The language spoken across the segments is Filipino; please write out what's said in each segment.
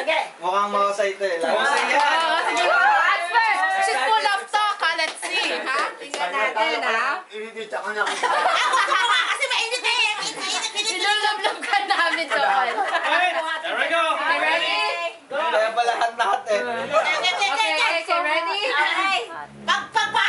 Sige. Mukhang mahusay ito eh. Mahusay yan. Sige, at first, she's full of talk, ha? Let's see, ha? Tingnan natin, ha? Init ako na ako. Kasi mainit eh. Nilulublob ka namin doon. Okay, there we go. Okay, ready? Kaya pa lahat eh. Okay, ready? Tawa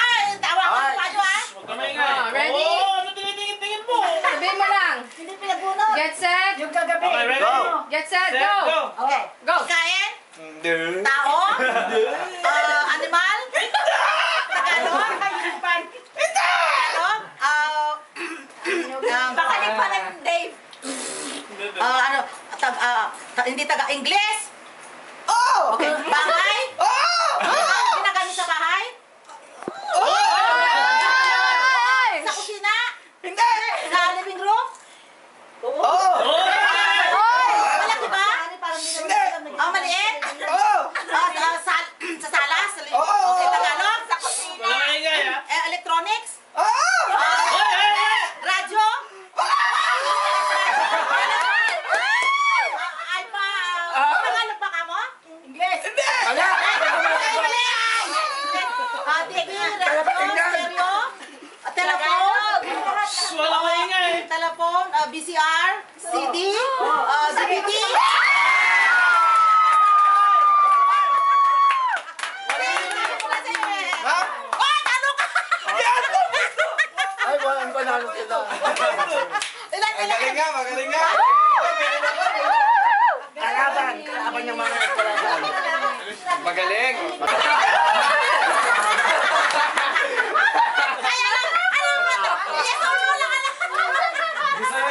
ko Ay. paano ah? Huwag ka maingay. Ready? Oh, ano tinitingin-tingin mo? Sabihin mo lang. Hindi pinagbunot. Get set. Yung kagabi. Okay, ready? Go. Get set, Set, go. go. Okay. Go. Pagkain? Hindi. Tao? Animal? Tagalog? Tagalog? Bakalig pa rin, Dave. Hindi taga-Ingles? Oh! Okay. Bahay? Oh! Ginagamit sa bahay? Sa kusina? Hindi! Sa living room? Oo! Malaki ba? Hindi! Maliit? Oo! Sa sala? Sa living Oo! room? Okay, Tagalog? Sa kusina? Wala maingay, ha? Electronics? Oo! Radyo? Ay pa! Tagalog ba ka mo? English? Hindi! TV, radyo, stereo, telephone, Wala maingay. telephone, VCR, CD, DVD. Ha? Oh, talo ka! Ay, walang panalo sila. Ang galing nga, magaling nga! Kalaban yung mga kalaban. Magaling! Kaya lang, ano ba ito? Yes, or no lang alam.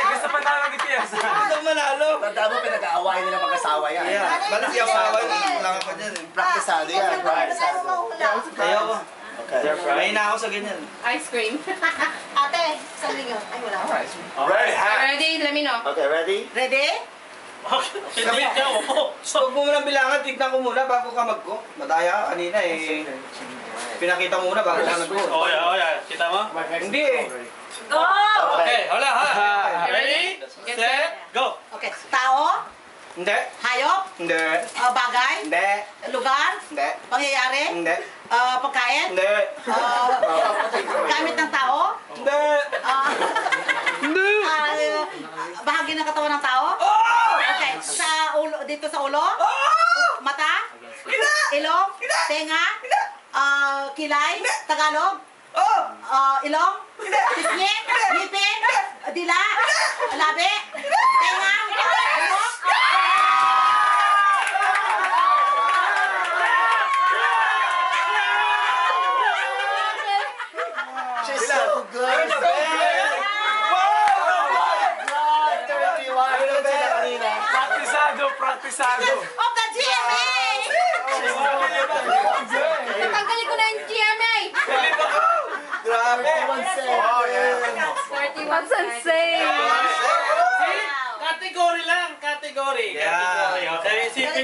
Gusto pa tayo mag-ipiyasa. Gusto manalo! Tanda mo, pinag-aawayan nila mag-asawa yan. Yeah, balas yung asawa, lang ako dyan eh. Praktisado yan. Praktisado. Ayaw ko. Okay. Mahina ako sa ganyan. Ice cream. Ate, saan ligaw? Ay, wala. Ready, ha? Ready? Let me know. Okay, ready? Ready? Hindi ka, opo. Huwag mo munang bilangan, tignan ko muna bago ka mag-go. Madaya ka kanina eh. Pinakita mo muna bago ka nag-go. Oh, yeah. Kita mo? Hindi eh. Go! Okay, hala, ha. Ready, set, go. Okay, tao, Hindi. hayop, Hindi. bagay, Hindi. lugar, Hindi. pangyayari, Hindi. pagkain, Hindi. gamit ng tao, Hindi. Hindi. bahagi ng katawan ng tao. Okay, sa ulo, dito sa ulo, mata, ilong, tenga, kilay, Tagalog, ilong, pisngi, ngipin, dila, labi, tenga, buhok. She's so good. Praktisado. Of the GMA! Tatanggalin ko na yung GMA. Grabe. 31 seconds. 31 cents. Category lang, category. Yeah. Okay, isipin